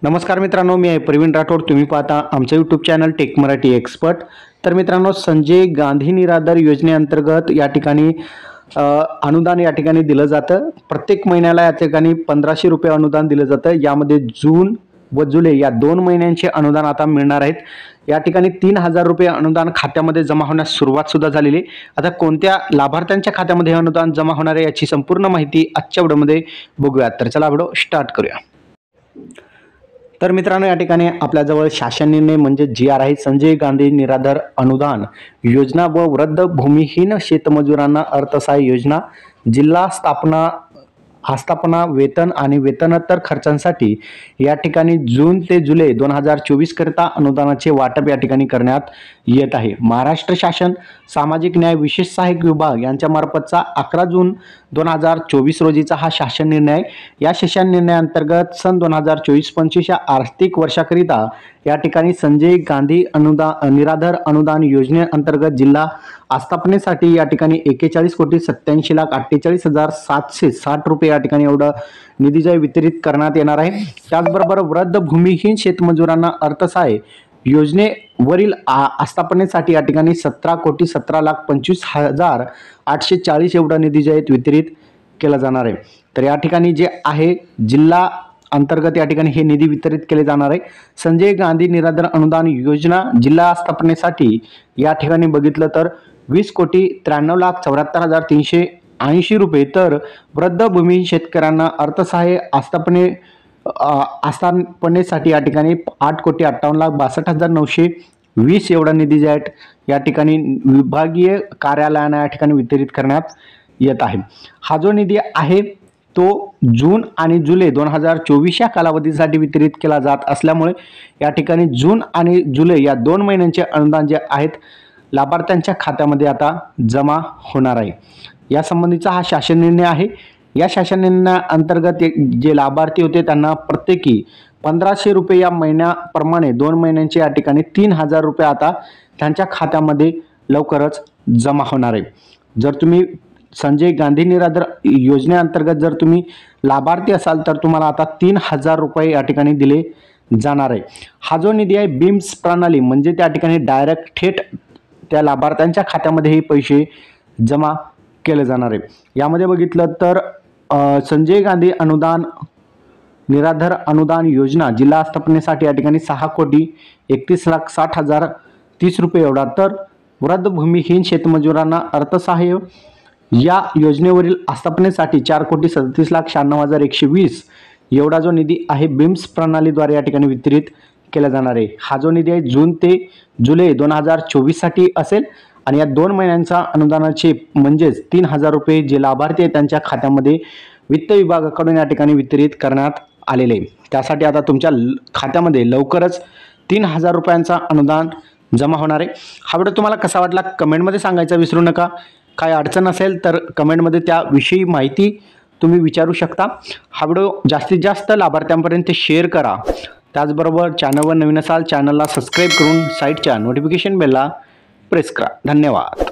नमस्कार मित्रांनो, मी आहे प्रवीण राठोड। तुम्ही पाहता आमचं YouTube channel tech Marathi expert. तर मित्रांनो, संजय गांधी निराधार योजनेअंतर्गत या ठिकाणी अनुदान या ठिकाणी दिलं जातं। प्रत्येक महिन्याला या ठिकाणी 1500 रुपये अनुदान दिलं जातं। यामध्ये जून व जुलै या 2 महिन्यांचे अनुदान आता मिळणार आहेत। या ठिकाणी 3000 रुपये अनुदान खात्यामध्ये जमा होण्यास सुरुवात सुद्धा झालेली। आता कोणत्या लाभार्थ्यांच्या खात्यामध्ये हे अनुदान जमा होणार आहे याची संपूर्ण माहिती आजच्या व्हिडिओमध्ये बघूया। तर चला व्हिडिओ स्टार्ट करूया। तर मित्रांनो, या ठिकाणी आपल्याजवळ शासन निर्णय म्हणजे GR आहे। संजय गांधी निराधार अनुदान योजना व वृद्ध भूमिहीन शेतमजुरांना अर्थसहाय्य योजना, जिल्हा आस्थापना वेतन आणि वेतनोत्तर खर्चांसाठी या ठिकाणी जून ते जुलै 2024 करिता अनुदानाचे वाटप या ठिकाणी करण्यात येत आहे। महाराष्ट्र शासन सामाजिक न्याय विशेष सहाय्यक विभाग यांच्या मार्फतचा 11 जून 2024 रोजीचा हा शासन निर्णय आहे। या शासन निर्णयाअंतर्गत सन 2024-25 या आर्थिक वर्षाकरिता या ठिकाणी संजय गांधी निराधार अनुदान योजनेअंतर्गत जिल्हा आस्थापनेसाठी या ठिकाणी 41,47,48,760 रुपये या ठिकाणी एवढा निधी वितरित करण्यात येणार आहे। त्याचबरोबर वृद्ध भूमिहीन शेतमजुरांना अर्थसहाय्य योजनेवरील आस्थापनेसाठी या ठिकाणी 17,17,25,840 एवढा निधी वितरित केला जाणार आहे। तर या ठिकाणी जे आहे जिल्हा अंतर्गत या ठिकाणी हे निधी वितरित केले जाणार आहे। संजय गांधी निराधार अनुदान योजना जिल्हा आस्थापनेसाठी या ठिकाणी बघितलं तर 20,93,74,380 रुपये, तर वृद्ध भूमिहीन शेतकऱ्यांना अर्थसहाय्य आस्थापनेसाठी या ठिकाणी 8,58,62,920 एवढा निधी या ठिकाणी विभागीय कार्यालयांना या ठिकाणी वितरित करण्यात येत आहे। हा जो निधी आहे तो जून आणि जुलै 2024 या कालावधीसाठी वितरित केला जात असल्यामुळे या ठिकाणी जून आणि जुलै या 2 महिन्यांचे अनुदान जे आहेत लाभार्थ्यांच्या खात्यामध्ये आता जमा होणार आहे। या संबंधीचा हा शासन निर्णय आहे। या शासन निर्णयाअंतर्गत जे लाभार्थी होते त्यांना प्रत्येकी 1500 रुपये या महिन्याप्रमाणे 2 महिन्यांचे या ठिकाणी 3000 रुपये आता त्यांच्या खात्यामध्ये लवकरच जमा होणार आहे। जर तुम्ही संजय गांधी निराधार योजनेअंतर्गत जर तुम्ही लाभार्थी असाल तर तुम्हाला आता 3000 रुपये या ठिकाणी दिले जाणार आहे। हा जो निधी आहे बीम्स प्रणाली म्हणजे त्या ठिकाणी डायरेक्ट थेट त्या लाभार्थ्यांच्या खात्यामध्ये हे पैसे जमा केले जाणार आहे। यामध्ये बघितलं तर संजय गांधी निराधार अनुदान योजना जिल्हा आस्थापनेसाठी या ठिकाणी 6,31,60,030 रुपये एवढा, तर वृद्ध भूमिहीन शेतमजुरांना अर्थसहाय्य या योजनेवरील आस्थापनेसाठी 4,37,96,120 एवढा जो निधी आहे बीम्स प्रणालीद्वारे या ठिकाणी वितरित केला जाणार आहे। हा जो निधी आहे जून ते जुलै 2024 साठी असेल आणि या 2 महिन्यांचा अनुदानाचे म्हणजेच 3000 रुपये जे लाभार्थी आहेत त्यांच्या खात्यामध्ये वित्त विभागाकडून या ठिकाणी वितरित करण्यात आलेले आहे। त्यासाठी आता तुमच्या खात्यामध्ये लवकरच 3000 रुपयांचा अनुदान जमा होणार आहे। हा व्हिडिओ तुम्हाला कसा वाटला कमेंटमध्ये सांगायचं विसरू नका। काय अडचण असेल तर कमेंटमध्ये त्याविषयी माहिती तुम्ही विचारू शकता। हा व्हिडिओ जास्तीत जास्त लाभार्थ्यांपर्यंत शेअर करा। त्याचबरोबर चॅनलवर नवीन असाल चॅनलला सबस्क्राईब करून साईडच्या नोटिफिकेशन बेलला प्रेस करा। धन्यवाद।